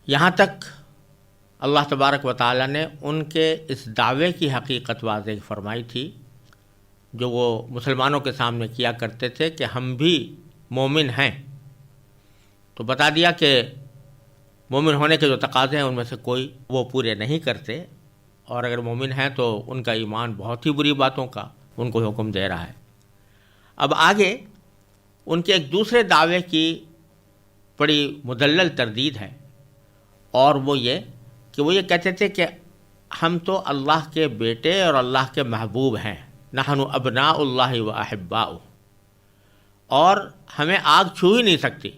یہاں تک اللہ تبارک و تعالی نے ان کے اس دعوے کی حقیقت واضح فرمائی تھی جو وہ مسلمانوں کے سامنے کیا کرتے تھے کہ ہم بھی مومن ہیں، تو بتا دیا کہ مومن ہونے کے جو تقاضے ہیں ان میں سے کوئی وہ پورے نہیں کرتے، اور اگر مومن ہیں تو ان کا ایمان بہت ہی بری باتوں کا ان کو حکم دے رہا ہے۔ اب آگے ان کے ایک دوسرے دعوے کی بڑی مدلل تردید ہے، اور وہ یہ کہ وہ یہ کہتے تھے کہ ہم تو اللہ کے بیٹے اور اللہ کے محبوب ہیں، نحن ابناء اللہ و احباؤہ، اور ہمیں آگ چھو ہی نہیں سکتی،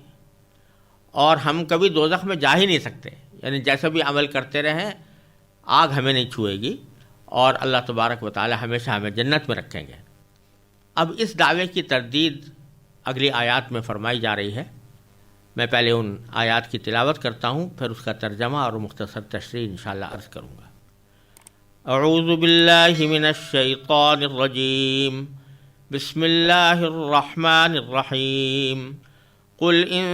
اور ہم کبھی دوزخ میں جا ہی نہیں سکتے، یعنی جیسا بھی عمل کرتے رہیں آگ ہمیں نہیں چھوئے گی، اور اللہ تبارک و تعالی ہمیشہ ہمیں جنت میں رکھیں گے۔ اب اس دعوے کی تردید اگلی آیات میں فرمائی جا رہی ہے۔ میں پہلے ان آیات کی تلاوت کرتا ہوں، پھر اس کا ترجمہ اور مختصر تشریح انشاءاللہ عرض کروں گا۔ اعوذ باللہ من الشیطان الرجیم، بسم اللہ الرحمن الرحیم۔ قل ان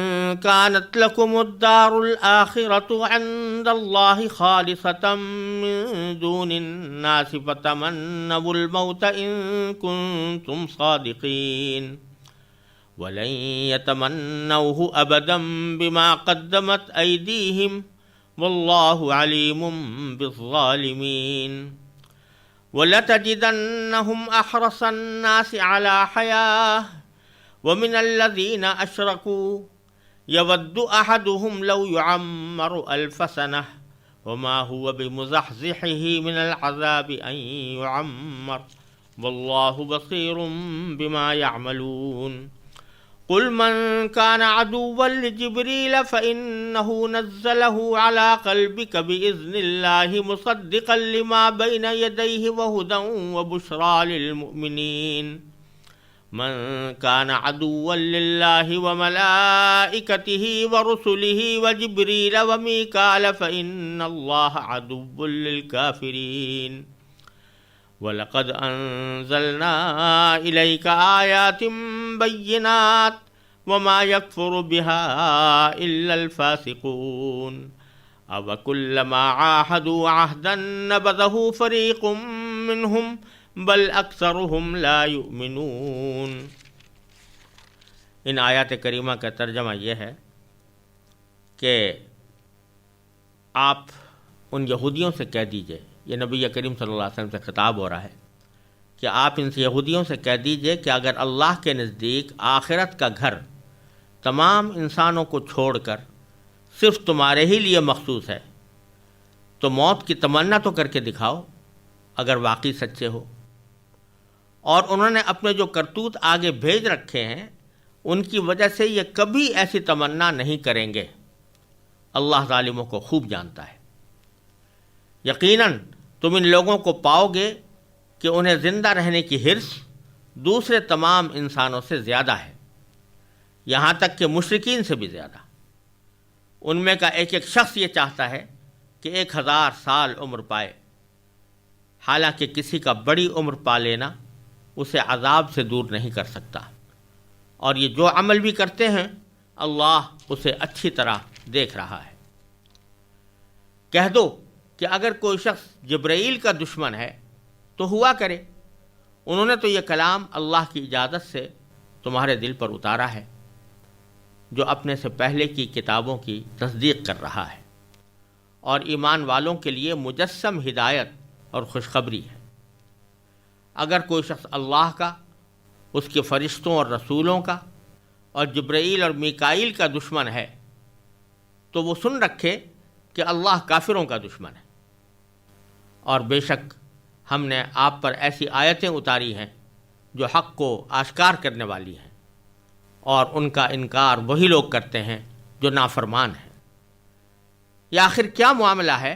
كانت لكم الدار الآخرة عند الله خالصة من دون الناس فتمنوا الموت ان كنتم صادقين ولن يتمنوه ابدا بما قدمت ايديهم والله عليم بالظالمين ولتجدنهم احرص الناس على حياه ومن الذين أشركوا يود أحدهم لو يعمر 1000 سنة وما هو بمزحزحه من العذاب أن يعمر والله بصير بما يعملون قل من كان عدوا لجبريل فإنه نزله على قلبك بإذن الله مصدقا لما بين يديه وهدى وبشرى للمؤمنين من كان عدوا لله وملائكته ورسله وجبريل وميكال فإن الله عدو للكافرين وَلَقَدْ أَنزَلْنَا إِلَيْكَ آيَاتٍ بَيِّنَاتٍ وَمَا يَكْفُرُ بِهَا إِلَّا الْفَاسِقُونَ أَوَكُلَّمَا عَاهَدُوا عَهْدًا نَبَذَهُ فَرِيقٌ مِّنْهُمْ بَلْ أَكْثَرُهُمْ لَا يُؤْمِنُونَ۔ ان آیات کریمہ کا ترجمہ یہ ہے کہ آپ ان یہودیوں سے کہہ دیجئے، یہ نبی کریم صلی اللہ علیہ وسلم سے خطاب ہو رہا ہے کہ آپ ان سے یہودیوں سے کہہ دیجئے کہ اگر اللہ کے نزدیک آخرت کا گھر تمام انسانوں کو چھوڑ کر صرف تمہارے ہی لیے مخصوص ہے تو موت کی تمنا تو کر کے دکھاؤ اگر واقعی سچے ہو۔ اور انہوں نے اپنے جو کرتوت آگے بھیج رکھے ہیں ان کی وجہ سے یہ کبھی ایسی تمنا نہیں کریں گے، اللہ ظالموں کو خوب جانتا ہے۔ یقیناً تم ان لوگوں کو پاؤ گے کہ انہیں زندہ رہنے کی حرص دوسرے تمام انسانوں سے زیادہ ہے، یہاں تک کہ مشرکین سے بھی زیادہ۔ ان میں کا ایک ایک شخص یہ چاہتا ہے کہ 1000 سال عمر پائے، حالانکہ کسی کا بڑی عمر پا لینا اسے عذاب سے دور نہیں کر سکتا، اور یہ جو عمل بھی کرتے ہیں اللہ اسے اچھی طرح دیکھ رہا ہے۔ کہہ دو کہ اگر کوئی شخص جبرائیل کا دشمن ہے تو ہوا کرے، انہوں نے تو یہ کلام اللہ کی اجازت سے تمہارے دل پر اتارا ہے جو اپنے سے پہلے کی کتابوں کی تصدیق کر رہا ہے، اور ایمان والوں کے لیے مجسم ہدایت اور خوشخبری ہے۔ اگر کوئی شخص اللہ کا، اس کے فرشتوں اور رسولوں کا اور جبرائیل اور میکائیل کا دشمن ہے تو وہ سن رکھے کہ اللہ کافروں کا دشمن ہے، اور بے شک ہم نے آپ پر ایسی آیتیں اتاری ہیں جو حق کو آشکار کرنے والی ہیں، اور ان کا انکار وہی لوگ کرتے ہیں جو نافرمان ہیں۔ یہ آخر کیا معاملہ ہے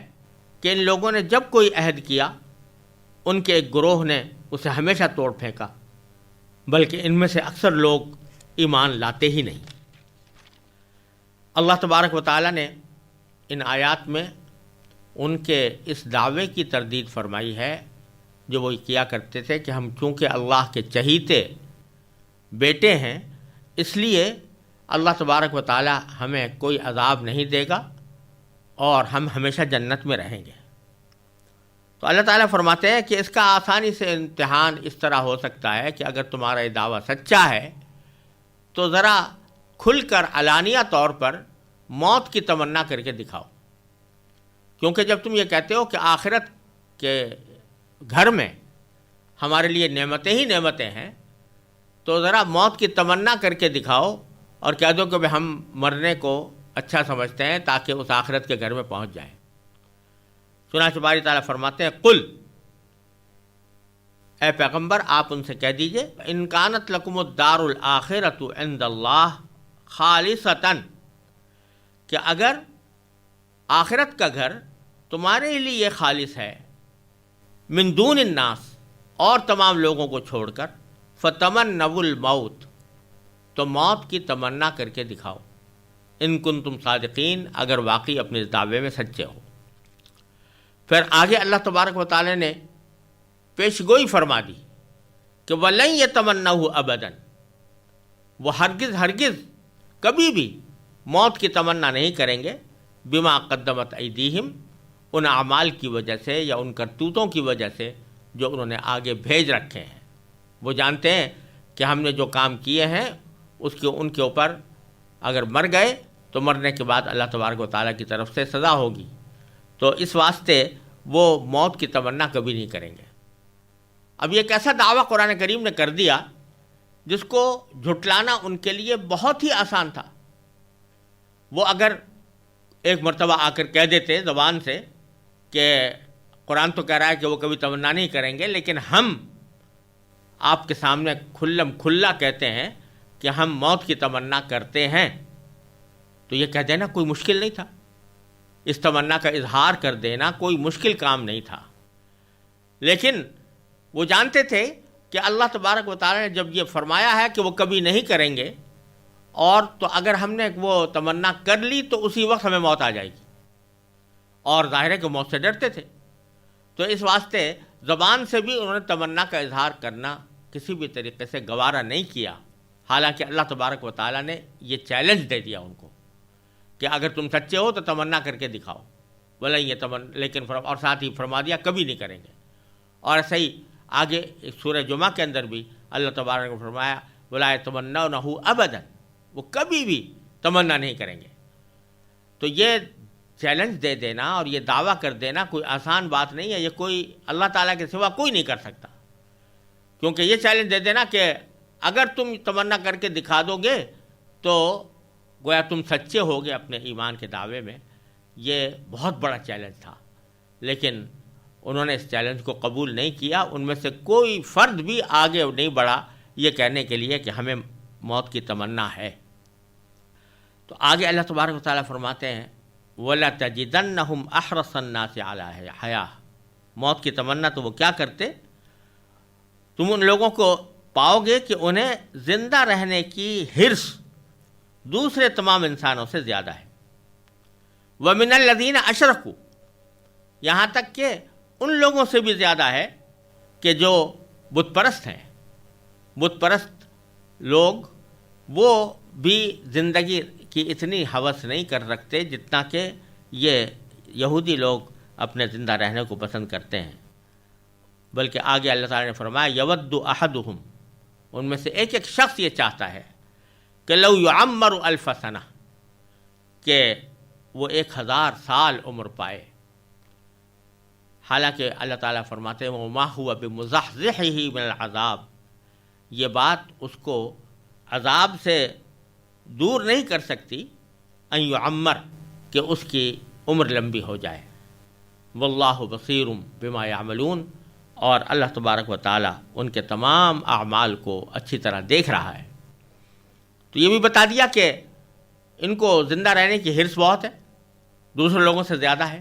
کہ ان لوگوں نے جب کوئی عہد کیا ان کے ایک گروہ نے اسے ہمیشہ توڑ پھینکا، بلکہ ان میں سے اکثر لوگ ایمان لاتے ہی نہیں۔ اللہ تبارک و تعالی نے ان آیات میں ان کے اس دعوے کی تردید فرمائی ہے جو وہ کیا کرتے تھے کہ ہم چونکہ اللہ کے چہیتے بیٹے ہیں اس لیے اللہ تبارک و تعالی ہمیں کوئی عذاب نہیں دے گا، اور ہم ہمیشہ جنت میں رہیں گے۔ تو اللہ تعالیٰ فرماتے ہیں کہ اس کا آسانی سے امتحان اس طرح ہو سکتا ہے کہ اگر تمہارا یہ دعویٰ سچا ہے تو ذرا کھل کر علانیہ طور پر موت کی تمنا کر کے دکھاؤ، کیونکہ جب تم یہ کہتے ہو کہ آخرت کے گھر میں ہمارے لیے نعمتیں ہی نعمتیں ہیں، تو ذرا موت کی تمنا کر کے دکھاؤ اور کہہ دو کہ ہم مرنے کو اچھا سمجھتے ہیں تاکہ اس آخرت کے گھر میں پہنچ جائیں۔ چنانچہ باری تعالیٰ فرماتے ہیں قل، اے پیغمبر آپ ان سے کہہ دیجئے ان کانت لکم الدار الآخرۃ عند اللہ خالصۃً، کہ اگر آخرت کا گھر تمہارے لیے خالص ہے من دون الناس، اور تمام لوگوں کو چھوڑ کر، فتمنوا الموت، تو موت کی تمنا کر کے دکھاؤ، ان کنتم صادقین، اگر واقعی اپنے اس دعوے میں سچے ہو۔ پھر آگے اللہ تبارک و تعالی نے پیشگوئی فرما دی کہ وَلَن يَتَمَنَّوْهُ أَبَدًا، وہ ہرگز کبھی بھی موت کی تمنا نہیں کریں گے، بما قدمت ایدیہم، ان اعمال کی وجہ سے یا ان کرتوتوں کی وجہ سے جو انہوں نے آگے بھیج رکھے ہیں۔ وہ جانتے ہیں کہ ہم نے جو کام کیے ہیں ان کے اوپر اگر مر گئے تو مرنے کے بعد اللہ تبارک و تعالیٰ کی طرف سے سزا ہوگی، تو اس واسطے وہ موت کی تمنا کبھی نہیں کریں گے۔ اب یہ ایک ایسا دعویٰ قرآن کریم نے کر دیا جس کو جھٹلانا ان کے لیے بہت ہی آسان تھا۔ وہ اگر ایک مرتبہ آ کر کہہ دیتے زبان سے کہ قرآن تو کہہ رہا ہے کہ وہ کبھی تمنا نہیں کریں گے، لیکن ہم آپ کے سامنے کھلم کھلا کہتے ہیں کہ ہم موت کی تمنا کرتے ہیں، تو یہ کہہ دینا کوئی مشکل نہیں تھا، اس تمنا کا اظہار کر دینا کوئی مشکل کام نہیں تھا۔ لیکن وہ جانتے تھے کہ اللہ تبارک و تعالیٰ نے جب یہ فرمایا ہے کہ وہ کبھی نہیں کریں گے، اور تو اگر ہم نے وہ تمنا کر لی تو اسی وقت ہمیں موت آ جائے گی، اور ظاہر ہے کہ موت سے ڈرتے تھے، تو اس واسطے زبان سے بھی انہوں نے تمنا کا اظہار کرنا کسی بھی طریقے سے گوارا نہیں کیا۔ حالانکہ اللہ تبارک و تعالیٰ نے یہ چیلنج دے دیا ان کو کہ اگر تم سچے ہو تو تمنا کر کے دکھاؤ، لیکن اور ساتھ ہی فرما دیا کبھی نہیں کریں گے۔ اور ایسا ہی آگے سورہ جمعہ کے اندر بھی اللہ تبارک نے فرمایا وَلَا يَتَمَنَّوْنَهُ أَبَدًا، وہ کبھی بھی تمنا نہیں کریں گے۔ تو یہ چیلنج دے دینا اور یہ دعویٰ کر دینا کوئی آسان بات نہیں ہے، یہ کوئی اللہ تعالیٰ کے سوا کوئی نہیں کر سکتا، کیونکہ یہ چیلنج دے دینا کہ اگر تم تمنا کر کے دکھا دو گے تو گویا تم سچے ہوگے اپنے ایمان کے دعوے میں، یہ بہت بڑا چیلنج تھا۔ لیکن انہوں نے اس چیلنج کو قبول نہیں کیا، ان میں سے کوئی فرد بھی آگے نہیں بڑھا یہ کہنے کے لیے کہ ہمیں موت کی تمنا ہے۔ تو آگے اللہ تبارک و تعالیٰ فرماتے ہیں وَلَتَجِدَنَّهُمْ أَحْرَصَ النَّاسِ عَلَىٰ حَيَاةٍ، موت کی تمنا تو وہ کیا کرتے، تم ان لوگوں کو پاؤ گے کہ انہیں زندہ رہنے کی حرص دوسرے تمام انسانوں سے زیادہ ہے۔ وَمِنَ الَّذِينَ أَشْرَكُوا، یہاں تک کہ ان لوگوں سے بھی زیادہ ہے کہ جو بت پرست ہیں۔ بت پرست لوگ وہ بھی زندگی کی اتنی ہوس نہیں کر رکھتے جتنا کہ یہ یہودی لوگ اپنے زندہ رہنے کو پسند کرتے ہیں، بلکہ آگے اللہ تعالیٰ نے فرمایا یود احدہم، ان میں سے ایک شخص یہ چاہتا ہے کہ لو یعمر الف سنہ، کہ وہ 1000 سال عمر پائے۔ حالانکہ اللہ تعالیٰ فرماتے ہیں وما هو بمزحزحہ من العذاب، یہ بات اس کو عذاب سے دور نہیں کر سکتی، ان یعمر، کہ اس کی عمر لمبی ہو جائے۔ واللہ بصیر بما یعملون، اور اللہ تبارک و تعالیٰ ان کے تمام اعمال کو اچھی طرح دیکھ رہا ہے۔ تو یہ بھی بتا دیا کہ ان کو زندہ رہنے کی حرص بہت ہے، دوسرے لوگوں سے زیادہ ہے،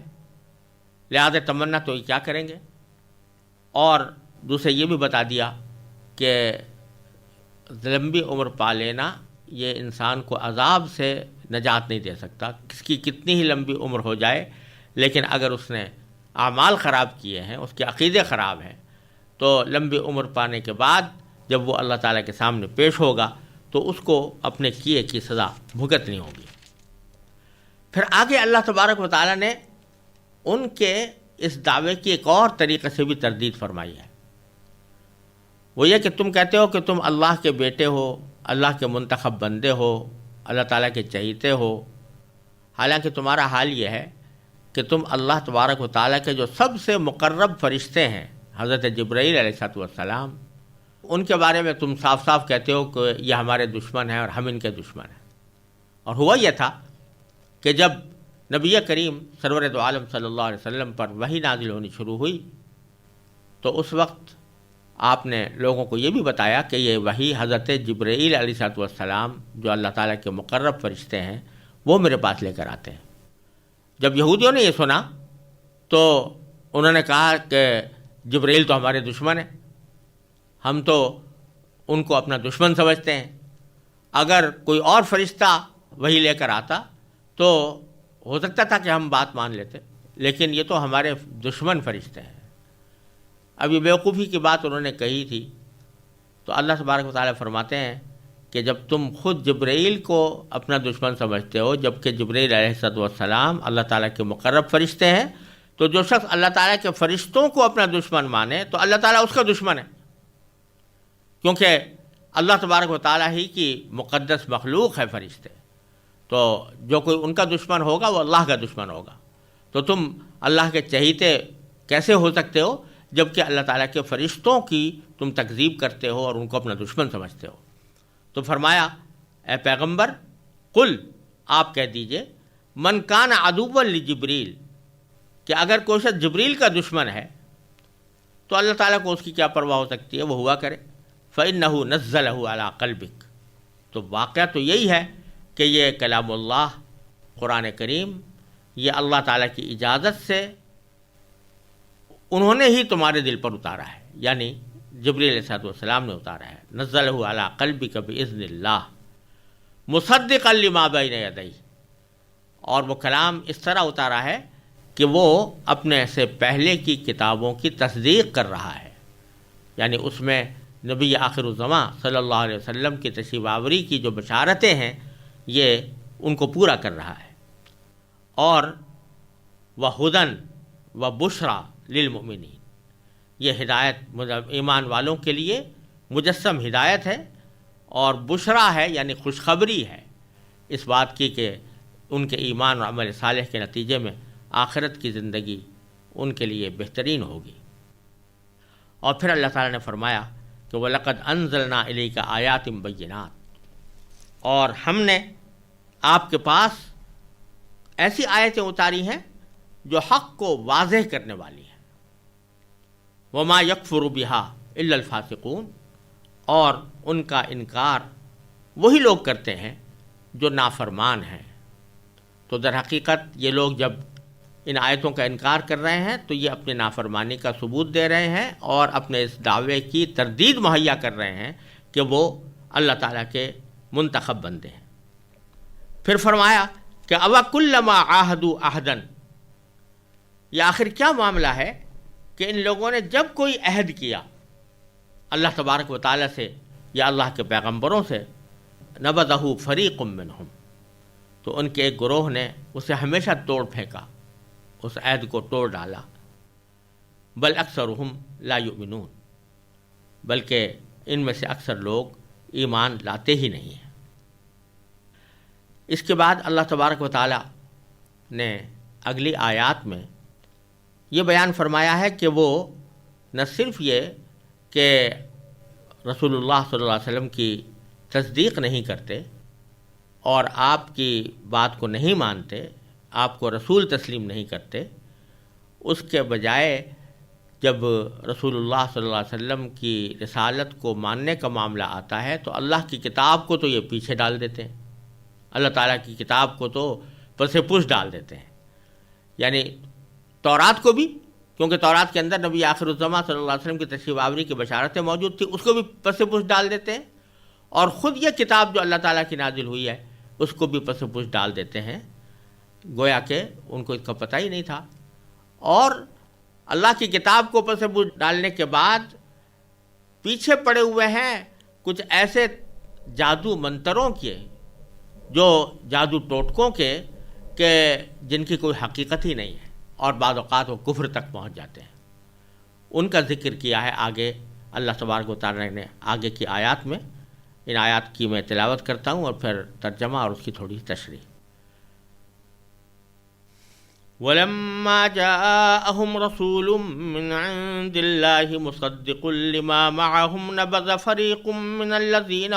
لہذا تمنا تو یہ کیا کریں گے۔ اور دوسرے یہ بھی بتا دیا کہ لمبی عمر پا لینا یہ انسان کو عذاب سے نجات نہیں دے سکتا، کس کی کتنی ہی لمبی عمر ہو جائے، لیکن اگر اس نے اعمال خراب کیے ہیں، اس کے عقیدے خراب ہیں، تو لمبی عمر پانے کے بعد جب وہ اللہ تعالیٰ کے سامنے پیش ہوگا تو اس کو اپنے کیے کی سزا بھگتنی ہوگی۔ پھر آگے اللہ تبارک و تعالیٰ نے ان کے اس دعوے کی ایک اور طریقے سے بھی تردید فرمائی ہے. وہ یہ کہ تم کہتے ہو کہ تم اللہ کے بیٹے ہو، اللہ کے منتخب بندے ہو، اللہ تعالیٰ کے چہیتے ہو، حالانکہ تمہارا حال یہ ہے کہ تم اللہ تبارک و تعالیٰ کے جو سب سے مقرب فرشتے ہیں حضرت جبرائیل علیہ السلام، ان کے بارے میں تم صاف صاف کہتے ہو کہ یہ ہمارے دشمن ہیں اور ہم ان کے دشمن ہیں. اور ہوا یہ تھا کہ جب نبی کریم سرور دو عالم صلی اللہ علیہ وسلم پر وحی نازل ہونی شروع ہوئی تو اس وقت آپ نے لوگوں کو یہ بھی بتایا کہ یہ وحی حضرت جبرائیل علیہ السلام جو اللہ تعالیٰ کے مقرب فرشتے ہیں وہ میرے پاس لے کر آتے ہیں. جب یہودیوں نے یہ سنا تو انہوں نے کہا کہ جبرائیل تو ہمارے دشمن ہیں، ہم تو ان کو اپنا دشمن سمجھتے ہیں، اگر کوئی اور فرشتہ وہی لے کر آتا تو ہو سکتا تھا کہ ہم بات مان لیتے، لیکن یہ تو ہمارے دشمن فرشتے ہیں. اب یہ بیوقوفی کی بات انہوں نے کہی تھی. تو اللہ تبارک و تعالیٰ فرماتے ہیں کہ جب تم خود جبرائیل کو اپنا دشمن سمجھتے ہو جبکہ جبرائیل علیہ السلام اللہ تعالیٰ کے مقرب فرشتے ہیں، تو جو شخص اللہ تعالیٰ کے فرشتوں کو اپنا دشمن مانے تو اللہ تعالیٰ اس کا دشمن ہے، کیونکہ اللہ تبارک و تعالیٰ ہی کی مقدس مخلوق ہے فرشتے. تو جو کوئی ان کا دشمن ہوگا وہ اللہ کا دشمن ہوگا. تو تم اللہ کے چہیتے کیسے ہو سکتے ہو جبکہ اللہ تعالیٰ کے فرشتوں کی تم تکذیب کرتے ہو اور ان کو اپنا دشمن سمجھتے ہو. تو فرمایا اے پیغمبر قل، آپ کہہ دیجئے، من کان عدوا لجبریل، کہ اگر کوئی شخص جبریل کا دشمن ہے تو اللہ تعالیٰ کو اس کی کیا پرواہ ہو سکتی ہے، وہ ہوا کرے. فإنہ نزلہ علی قلبک، تو واقعہ تو یہی ہے کہ یہ کلام اللہ قرآن کریم یہ اللہ تعالیٰ کی اجازت سے انہوں نے ہی تمہارے دل پر اتارا ہے، یعنی جبریل علیہ السلام نے اتارا ہے. نزلہ علی قلبک بإذن اللہ مصدقا لما بین یدیہ، اور وہ کلام اس طرح اتارا ہے کہ وہ اپنے سے پہلے کی کتابوں کی تصدیق کر رہا ہے، یعنی اس میں نبی آخر الزماں صلی اللہ علیہ وسلم کی تشریف آوری کی جو بشارتیں ہیں یہ ان کو پورا کر رہا ہے. اور وہدن وبشریٰ للمؤمنین، یہ ہدایت ایمان والوں کے لیے مجسم ہدایت ہے اور بشریٰ ہے یعنی خوشخبری ہے اس بات کی کہ ان کے ایمان اور عمل صالح کے نتیجے میں آخرت کی زندگی ان کے لیے بہترین ہوگی. اور پھر اللہ تعالیٰ نے فرمایا کہ وَلَقَدْ أَنزَلْنَا إِلَيْكَ آيَاتٍ بَيِّنَاتٍ، اور ہم نے آپ کے پاس ایسی آیتیں اتاری ہیں جو حق کو واضح کرنے والی ہیں. وَمَا يَكْفُرُ بِهَا إِلَّا الْفَاسِقُونَ، اور ان کا انکار وہی لوگ کرتے ہیں جو نافرمان ہیں. تو در حقیقت یہ لوگ جب ان آیتوں کا انکار کر رہے ہیں تو یہ اپنے نافرمانی کا ثبوت دے رہے ہیں اور اپنے اس دعوے کی تردید مہیا کر رہے ہیں کہ وہ اللہ تعالیٰ کے منتخب بندے ہیں. پھر فرمایا کہ أَوَكُلَّمَا عَاهَدُوا عَهْدًا، یہ آخر کیا معاملہ ہے کہ ان لوگوں نے جب کوئی عہد کیا اللہ تبارک و تعالیٰ سے یا اللہ کے پیغمبروں سے، نبذہ فریق منہم، تو ان کے ایک گروہ نے اسے ہمیشہ توڑ پھینکا، اس عہد کو توڑ ڈالا. بل اکثرہم لا یؤمنون، بلکہ ان میں سے اکثر لوگ ایمان لاتے ہی نہیں ہیں. اس کے بعد اللہ تبارک و تعالیٰ نے اگلی آیات میں یہ بیان فرمایا ہے کہ وہ نہ صرف یہ کہ رسول اللہ صلی اللہ علیہ وسلم کی تصدیق نہیں کرتے اور آپ کی بات کو نہیں مانتے، آپ کو رسول تسلیم نہیں کرتے، اس کے بجائے جب رسول اللہ صلی اللہ علیہ وسلم کی رسالت کو ماننے کا معاملہ آتا ہے تو اللہ کی کتاب کو تو یہ پیچھے ڈال دیتے ہیں، اللہ تعالیٰ کی کتاب کو تو پس پش ڈال دیتے ہیں. یعنی تورات کو بھی، کیونکہ تورات کے اندر نبی آخر الزماں صلی اللہ علیہ وسلم کی تشریف آوری کی بشارتیں موجود تھیں، اس کو بھی پس پش ڈال دیتے ہیں، اور خود یہ کتاب جو اللہ تعالیٰ کی نازل ہوئی ہے اس کو بھی پس پش ڈال دیتے ہیں، گویا کہ ان کو اس کا پتہ ہی نہیں تھا. اور اللہ کی کتاب کو پس پش ڈالنے کے بعد پیچھے پڑے ہوئے ہیں کچھ ایسے جادو منتروں کے، جو جادو ٹوٹکوں کے، کہ جن کی کوئی حقیقت ہی نہیں ہے اور بعض اوقات وہ کفر تک پہنچ جاتے ہیں، ان کا ذکر کیا ہے آگے اللہ تبارک و تعالیٰ نے آگے کی آیات میں۔ ان آیات کی میں تلاوت کرتا ہوں اور پھر ترجمہ اور اس کی تھوڑی تشریح۔ وَلَمَّا جَاءَهُمْ رَسُولٌ مِّنْ عِندِ اللَّهِ مُصَدِّقٌ لِّمَا مَعَهُمْ نَبَذَ فَرِيقٌ مِّنَ الَّذِينَ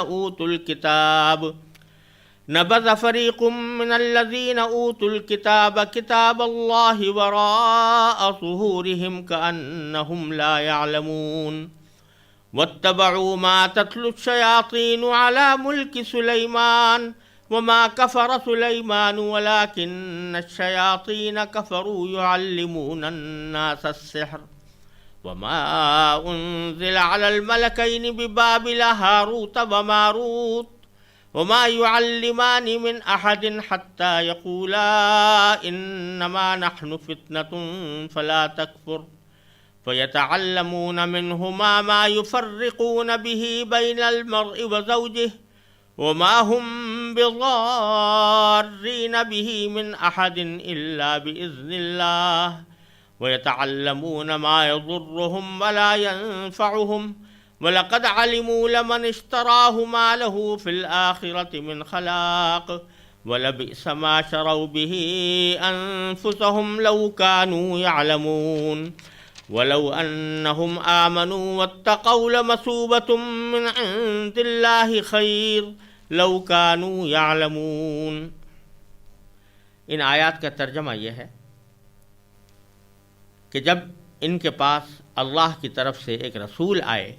أُوتُوا الْكِتَابَ كِتَابَ اللَّهِ وَرَاءَ ظُهُورِهِمْ كَأَنَّهُمْ لَا يَعْلَمُونَ وَاتَّبَعُوا مَا تَتْلُو الشَّيَاطِينُ عَلَى مُلْكِ سُلَيْمَانَ وَمَا كَفَرَ سُلَيْمَانُ وَلَٰكِنَّ الشَّيَاطِينَ كَفَرُوا يُعَلِّمُونَ النَّاسَ السِّحْرَ وَمَا أُنزِلَ عَلَى الْمَلَكَيْنِ بِبَابِلَ هَارُوتَ وَمَارُوتَ وَمَا يُعَلِّمَانِ مِنْ أَحَدٍ حَتَّى يَقُولَا إِنَّمَا نَحْنُ فِتْنَةٌ فَلَا تَكْفُرْ فَيَتَعَلَّمُونَ مِنْهُمَا مَا يُفَرِّقُونَ بِهِ بَيْنَ الْمَرْءِ وَزَوْجِهِ وَمَا هُمْ بِضَارِّينَ بِهِ مِنْ أَحَدٍ إِلَّا بِإِذْنِ اللَّهِ وَيَتَعَلَّمُونَ مَا يَضُرُّهُمْ وَلَا يَنفَعُهُمْ وَلَقَدْ عَلِمُوا لَمَنِ اشْتَرَاهُ مَا لَهُ فِي الْآخِرَةِ مِنْ خَلَاقٍ وَلَبِئْسَ مَا شَرَوْا بِهِ أَنفُسَهُمْ لَوْ كَانُوا يَعْلَمُونَ وَلَوْ أَنَّهُمْ آمَنُوا وَاتَّقَوْا لَمَثُوبَةٌ مِّنْ عِندِ اللَّهِ خَيْرٌ لَوْ كَانُوا يَعْلَمُونَ۔ ان آیات کا ترجمہ یہ ہے کہ جب ان کے پاس اللہ کی طرف سے ایک رسول آئے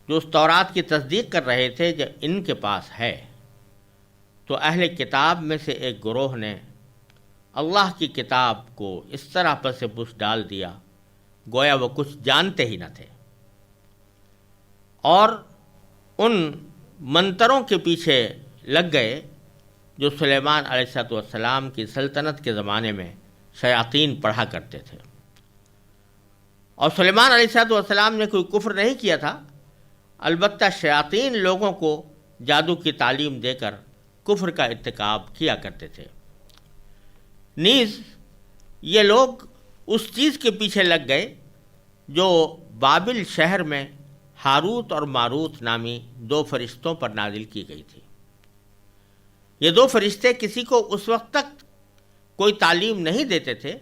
جو اس تورات کی تصدیق کر رہے تھے جو ان کے پاس ہے، تو اہل کتاب میں سے ایک گروہ نے اللہ کی کتاب کو اس طرح پس پش ڈال دیا گویا وہ کچھ جانتے ہی نہ تھے، اور ان منتروں کے پیچھے لگ گئے جو سلیمان علیہ السلام کی سلطنت کے زمانے میں شیاطین پڑھا کرتے تھے۔ اور سلیمان علیہ السلام نے کوئی کفر نہیں کیا تھا، البتہ شیاطین لوگوں کو جادو کی تعلیم دے کر کفر کا ارتکاب کیا کرتے تھے۔ نیز یہ لوگ اس چیز کے پیچھے لگ گئے جو بابل شہر میں ہاروت اور ماروت نامی دو فرشتوں پر نازل کی گئی تھی۔ یہ دو فرشتے کسی کو اس وقت تک کوئی تعلیم نہیں دیتے تھے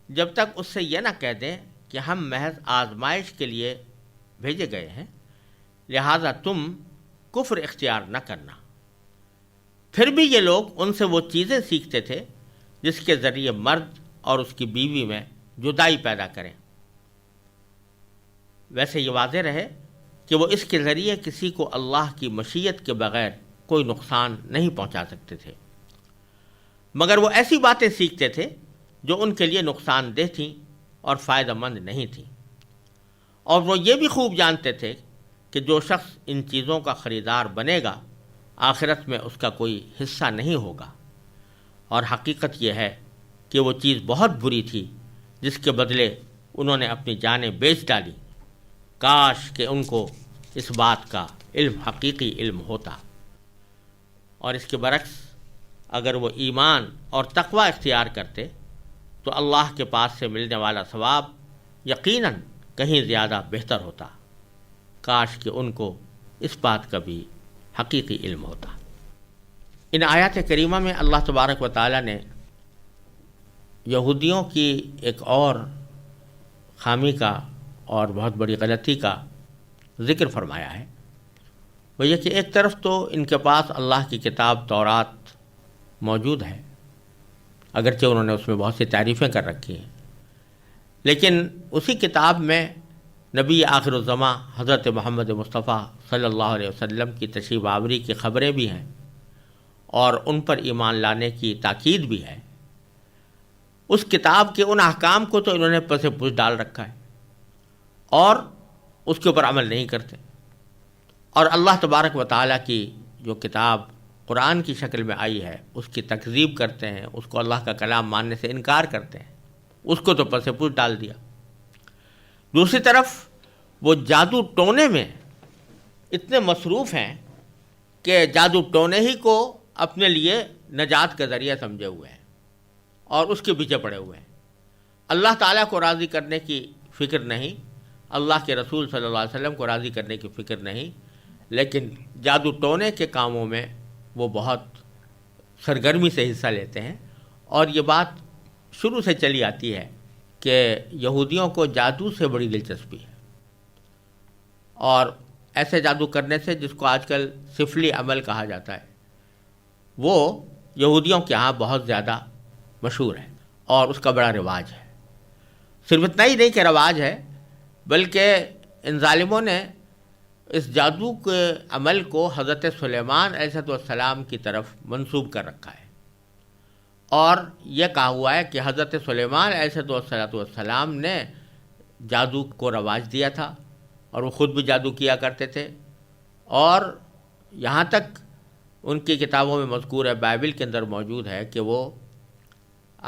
جب تک اس سے یہ نہ کہہ دیں کہ ہم محض آزمائش کے لیے بھیجے گئے ہیں، لہذا تم کفر اختیار نہ کرنا۔ پھر بھی یہ لوگ ان سے وہ چیزیں سیکھتے تھے جس کے ذریعے مرد اور اس کی بیوی میں جدائی پیدا کریں۔ ویسے یہ واضح رہے کہ وہ اس کے ذریعے کسی کو اللہ کی مشیت کے بغیر کوئی نقصان نہیں پہنچا سکتے تھے، مگر وہ ایسی باتیں سیکھتے تھے جو ان کے لیے نقصان دہ تھیں اور فائدہ مند نہیں تھیں، اور وہ یہ بھی خوب جانتے تھے کہ جو شخص ان چیزوں کا خریدار بنے گا آخرت میں اس کا کوئی حصہ نہیں ہوگا، اور حقیقت یہ ہے کہ وہ چیز بہت بری تھی جس کے بدلے انہوں نے اپنی جانیں بیچ ڈالی۔ کاش کہ ان کو اس بات کا علم حقیقی علم ہوتا، اور اس کے برعکس اگر وہ ایمان اور تقوی اختیار کرتے تو اللہ کے پاس سے ملنے والا ثواب یقیناً کہیں زیادہ بہتر ہوتا۔ کاش کہ ان کو اس بات کا بھی حقیقی علم ہوتا۔ ان آیات کریمہ میں اللہ تبارک و تعالیٰ نے یہودیوں کی ایک اور خامی کا اور بہت بڑی غلطی کا ذکر فرمایا ہے، وہ یہ کہ ایک طرف تو ان کے پاس اللہ کی کتاب تورات موجود ہے، اگرچہ انہوں نے اس میں بہت سی تعریفیں کر رکھی ہیں، لیکن اسی کتاب میں نبی آخر الزماں حضرت محمد مصطفیٰ صلی اللہ علیہ وسلم کی تشریف آوری کی خبریں بھی ہیں اور ان پر ایمان لانے کی تاکید بھی ہے۔ اس کتاب کے ان احکام کو تو انہوں نے پس پش ڈال رکھا ہے اور اس کے اوپر عمل نہیں کرتے، اور اللہ تبارک و تعالیٰ کی جو کتاب قرآن کی شکل میں آئی ہے اس کی تکذیب کرتے ہیں، اس کو اللہ کا کلام ماننے سے انکار کرتے ہیں، اس کو تو پس پش ڈال دیا۔ دوسری طرف وہ جادو ٹونے میں اتنے مصروف ہیں کہ جادو ٹونے ہی کو اپنے لیے نجات کا ذریعہ سمجھے ہوئے ہیں اور اس کے پیچھے پڑے ہوئے ہیں. اللہ تعالیٰ کو راضی کرنے کی فکر نہیں، اللہ کے رسول صلی اللہ علیہ وسلم کو راضی کرنے کی فکر نہیں، لیکن جادو ٹونے کے کاموں میں وہ بہت سرگرمی سے حصہ لیتے ہیں. اور یہ بات شروع سے چلی آتی ہے کہ یہودیوں کو جادو سے بڑی دلچسپی ہے، اور ایسے جادو کرنے سے جس کو آج کل سفلی عمل کہا جاتا ہے وہ یہودیوں کے ہاں بہت زیادہ مشہور ہے اور اس کا بڑا رواج ہے. صرف اتنا ہی نہیں کہ رواج ہے، بلکہ ان ظالموں نے اس جادو کے عمل کو حضرت سلیمان علیہ السلام کی طرف منسوب کر رکھا ہے، اور یہ کہا ہوا ہے کہ حضرت سلیمان علیہ السلام نے جادو کو رواج دیا تھا اور وہ خود بھی جادو کیا کرتے تھے. اور یہاں تک ان کی کتابوں میں مذکور ہے، بائبل کے اندر موجود ہے کہ وہ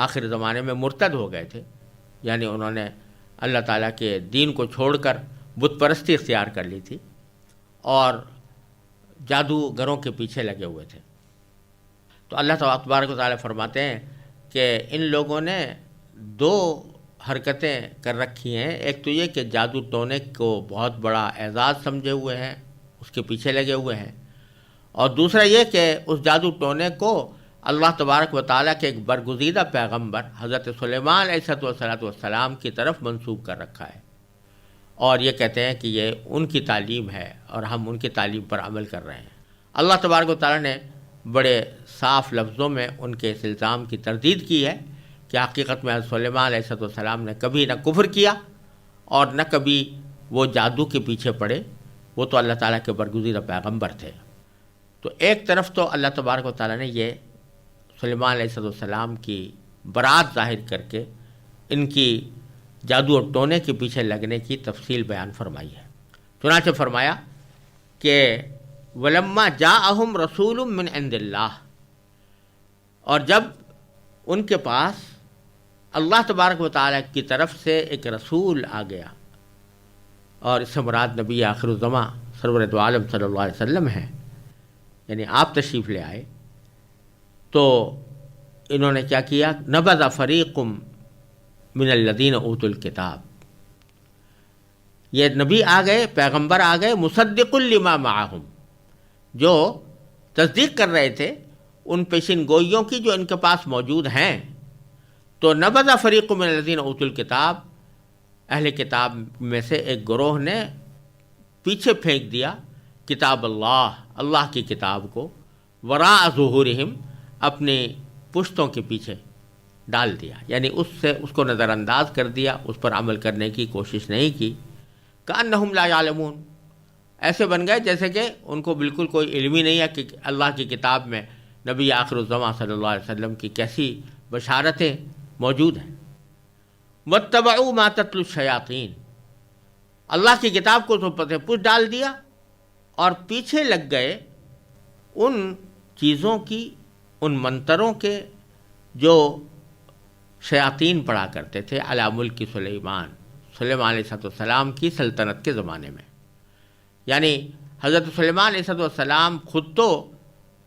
آخر زمانے میں مرتد ہو گئے تھے، یعنی انہوں نے اللہ تعالیٰ کے دین کو چھوڑ کر بت پرستی اختیار کر لی تھی اور جادوگروں کے پیچھے لگے ہوئے تھے. تو اللہ تبارک و تعالیٰ فرماتے ہیں کہ ان لوگوں نے دو حرکتیں کر رکھی ہیں. ایک تو یہ کہ جادو ٹونے کو بہت بڑا اعزاز سمجھے ہوئے ہیں، اس کے پیچھے لگے ہوئے ہیں، اور دوسرا یہ کہ اس جادو ٹونے کو اللہ تبارک و تعالیٰ کے ایک برگزیدہ پیغمبر حضرت سلیمان علیہ السلام کی طرف منسوب کر رکھا ہے، اور یہ کہتے ہیں کہ یہ ان کی تعلیم ہے اور ہم ان کی تعلیم پر عمل کر رہے ہیں. اللہ تبارک و تعالیٰ نے بڑے صاف لفظوں میں ان کے اس الزام کی تردید کی ہے کہ حقیقت میں حضرت سلیمان علیہ السلام نے کبھی نہ کفر کیا اور نہ کبھی وہ جادو کے پیچھے پڑے، وہ تو اللہ تعالیٰ کے برگزیدہ پیغمبر تھے. تو ایک طرف تو اللہ تبارک و تعالیٰ نے یہ سلیمان علیہ السلام کی برات ظاہر کر کے ان کی جادو اور ٹونے کے پیچھے لگنے کی تفصیل بیان فرمائی ہے. چنانچہ فرمایا کہ وَلَمَّا جَاءَهُمْ رَسُولٌ مِّنْ عِندِ اللَّهِ، اور جب ان کے پاس اللہ تبارک و تعالیٰ کی طرف سے ایک رسول آ گیا، اور اس سے مراد نبی آخر الزماں سرور دو عالم صلی اللہ علیہ وسلم ہیں، یعنی آپ تشریف لے آئے، تو انہوں نے کیا کیا؟ نبذ فریق من الذین اوتوا الکتاب، یہ نبی آ گئے، پیغمبر آ گئے، مصدق لما معہم، جو تصدیق کر رہے تھے ان پیشین گوئیوں کی جو ان کے پاس موجود ہیں. تو نبذ فریق من الذین اوتوا الکتاب، اہل کتاب میں سے ایک گروہ نے پیچھے پھینک دیا کتاب اللہ کی کتاب کو، وراء ظہورہم، اپنی پشتوں کے پیچھے ڈال دیا، یعنی اس کو نظر انداز کر دیا، اس پر عمل کرنے کی کوشش نہیں کی. کأنہم لا یعلمون، ایسے بن گئے جیسے کہ ان کو بالکل کوئی علم ہی نہیں ہے کہ اللہ کی کتاب میں نبی آخر الزماں صلی اللہ علیہ وسلم کی کیسی بشارتیں موجود ہیں. واتبعوا ما تتلو الشیاطین، اللہ کی کتاب کو تو پتہ پوچھ ڈال دیا اور پیچھے لگ گئے ان چیزوں کی، ان منتروں کے جو شیاطین پڑھا کرتے تھے علی ملک سلیمان علیہ السلام کی سلطنت کے زمانے میں. یعنی حضرت سلیمان علیہ السلام خود تو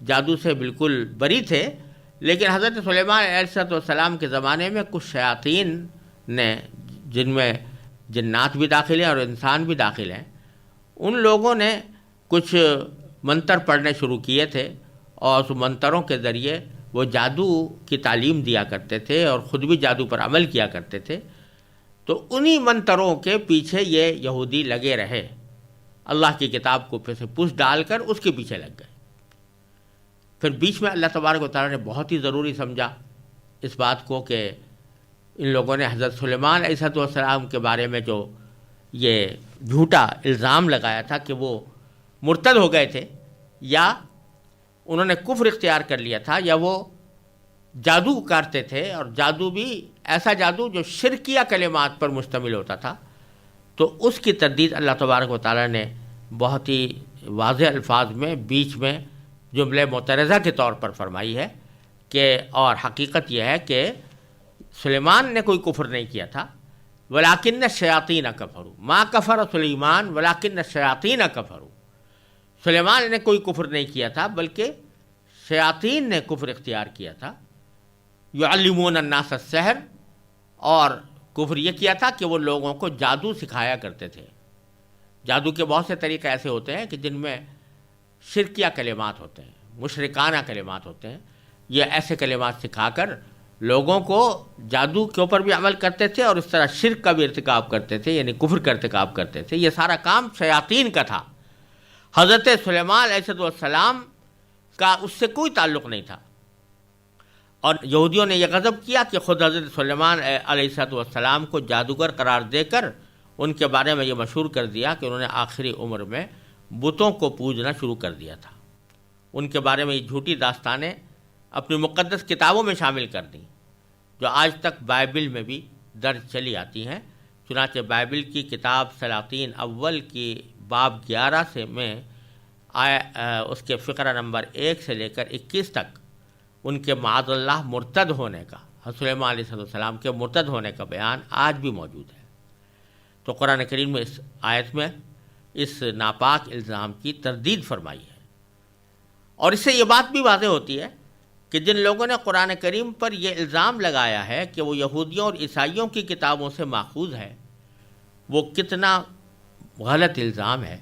جادو سے بالکل بری تھے، لیکن حضرت سلیمان علیہ السلام کے زمانے میں کچھ شیاطین نے، جن میں جنات بھی داخل ہیں اور انسان بھی داخل ہیں، ان لوگوں نے کچھ منتر پڑھنے شروع کیے تھے، اور اس منتروں کے ذریعے وہ جادو کی تعلیم دیا کرتے تھے اور خود بھی جادو پر عمل کیا کرتے تھے. تو انہی منتروں کے پیچھے یہ یہودی لگے رہے، اللہ کی کتاب کو پھر سے پوچھ ڈال کر اس کے پیچھے لگ گئے. پھر بیچ میں اللہ تبارک و تعالیٰ نے بہت ہی ضروری سمجھا اس بات کو کہ ان لوگوں نے حضرت سلیمان علیہ السلام کے بارے میں جو یہ جھوٹا الزام لگایا تھا کہ وہ مرتد ہو گئے تھے، یا انہوں نے کفر اختیار کر لیا تھا، یا وہ جادو کرتے تھے، اور جادو بھی ایسا جادو جو شرکیہ کلمات پر مشتمل ہوتا تھا. تو اس کی تردید اللہ تبارک و تعالیٰ نے بہت ہی واضح الفاظ میں بیچ میں جملے معترضہ کے طور پر فرمائی ہے کہ، اور حقیقت یہ ہے کہ سلیمان نے کوئی کفر نہیں کیا تھا، ولیکن الشیاطین کفروا، ما کفر سلیمان ولیکن الشیاطین کفروا، سلیمان نے کوئی کفر نہیں کیا تھا بلکہ شیاطین نے کفر اختیار کیا تھا، یعلمون الناس السحر، اور کفر یہ کیا تھا کہ وہ لوگوں کو جادو سکھایا کرتے تھے۔ جادو کے بہت سے طریقے ایسے ہوتے ہیں کہ جن میں شرکیہ کلمات ہوتے ہیں، مشرکانہ کلمات ہوتے ہیں، یہ ایسے کلمات سکھا کر لوگوں کو جادو کے اوپر بھی عمل کرتے تھے اور اس طرح شرک کا بھی ارتکاب کرتے تھے، یعنی کفر کا ارتکاب کرتے تھے۔ یہ سارا کام شیاطین کا تھا۔ حضرت سلیمان علیہ السلام کا اس سے کوئی تعلق نہیں تھا، اور یہودیوں نے یہ غضب کیا کہ خود حضرت سلیمان علیہ السلام کو جادوگر قرار دے کر ان کے بارے میں یہ مشہور کر دیا کہ انہوں نے آخری عمر میں بتوں کو پوجنا شروع کر دیا تھا۔ ان کے بارے میں یہ جھوٹی داستانیں اپنی مقدس کتابوں میں شامل کر دیں، جو آج تک بائبل میں بھی درج چلی آتی ہیں۔ چنانچہ بائبل کی کتاب سلاطین اول کی باب 11 سے میں اس کے فقرہ نمبر 1 سے لے کر 21 تک ان کے معاذ اللہ مرتد ہونے کا، حضرت سلیمان علیہ السلام کے مرتد ہونے کا بیان آج بھی موجود ہے۔ تو قرآن کریم میں اس آیت میں اس ناپاک الزام کی تردید فرمائی ہے، اور اس سے یہ بات بھی واضح ہوتی ہے کہ جن لوگوں نے قرآن کریم پر یہ الزام لگایا ہے کہ وہ یہودیوں اور عیسائیوں کی کتابوں سے ماخوذ ہے، وہ کتنا غلط الزام ہے،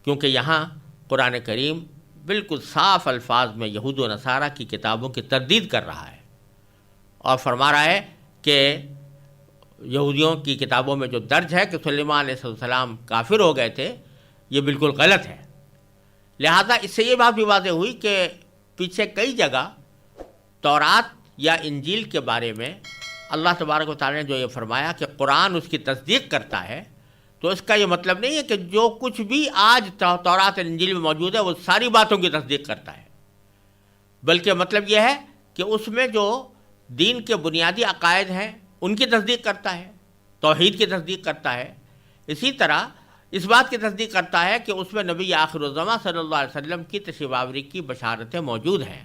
کیونکہ یہاں قرآن کریم بالکل صاف الفاظ میں یہود و نصارہ کی کتابوں کی تردید کر رہا ہے، اور فرما رہا ہے کہ یہودیوں کی کتابوں میں جو درج ہے کہ سلیمان علیہ السلام کافر ہو گئے تھے، یہ بالکل غلط ہے۔ لہذا اس سے یہ بات بھی واضح ہوئی کہ پیچھے کئی جگہ تورات یا انجیل کے بارے میں اللہ تبارک و تعالی نے جو یہ فرمایا کہ قرآن اس کی تصدیق کرتا ہے، تو اس کا یہ مطلب نہیں ہے کہ جو کچھ بھی آج تورات اور انجیل میں موجود ہے وہ ساری باتوں کی تصدیق کرتا ہے، بلکہ مطلب یہ ہے کہ اس میں جو دین کے بنیادی عقائد ہیں ان کی تصدیق کرتا ہے، توحید کی تصدیق کرتا ہے۔ اسی طرح اس بات کی تصدیق کرتا ہے کہ اس میں نبی آخر الزماں صلی اللہ علیہ وسلم کی تشریف آوری کی بشارتیں موجود ہیں۔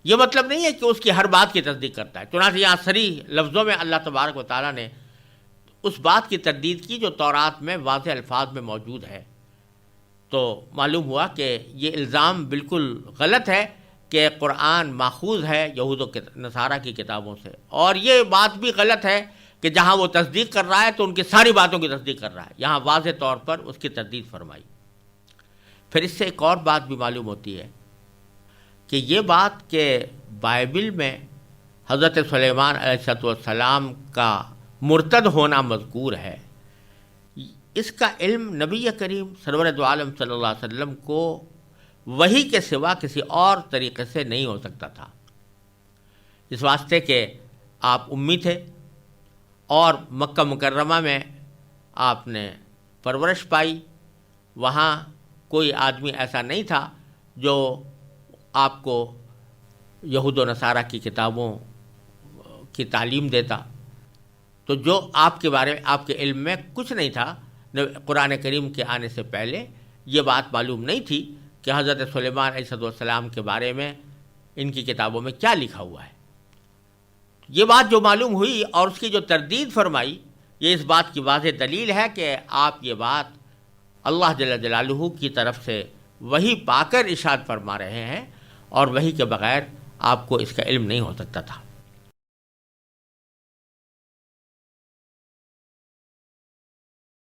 یہ مطلب نہیں ہے کہ اس کی ہر بات کی تصدیق کرتا ہے۔ چنانچہ یہاں صریح لفظوں میں اللہ تبارک و تعالیٰ نے اس بات کی تردید کی جو تورات میں واضح الفاظ میں موجود ہے۔ تو معلوم ہوا کہ یہ الزام بالکل غلط ہے کہ قرآن ماخوذ ہے یہود و نصارہ کی کتابوں سے، اور یہ بات بھی غلط ہے کہ جہاں وہ تصدیق کر رہا ہے تو ان کی ساری باتوں کی تصدیق کر رہا ہے، یہاں واضح طور پر اس کی تردید فرمائی۔ پھر اس سے ایک اور بات بھی معلوم ہوتی ہے کہ یہ بات کہ بائبل میں حضرت سلیمان علیہ السلام کا مرتد ہونا مذکور ہے، اس کا علم نبی کریم سرور دو عالم صلی اللہ علیہ وسلم کو وحی کے سوا کسی اور طریقے سے نہیں ہو سکتا تھا، اس واسطے کہ آپ امی تھے اور مکہ مکرمہ میں آپ نے پرورش پائی، وہاں کوئی آدمی ایسا نہیں تھا جو آپ کو یہود و نصارہ کی کتابوں کی تعلیم دیتا، تو جو آپ کے بارے میں آپ کے علم میں کچھ نہیں تھا، قرآن کریم کے آنے سے پہلے یہ بات معلوم نہیں تھی کہ حضرت سلیمان علیہ السلام کے بارے میں ان کی کتابوں میں کیا لکھا ہوا ہے۔ یہ بات جو معلوم ہوئی اور اس کی جو تردید فرمائی، یہ اس بات کی واضح دلیل ہے کہ آپ یہ بات اللہ جل جلالہ کی طرف سے وحی پا کر ارشاد فرما رہے ہیں، اور وحی کے بغیر آپ کو اس کا علم نہیں ہو سکتا تھا۔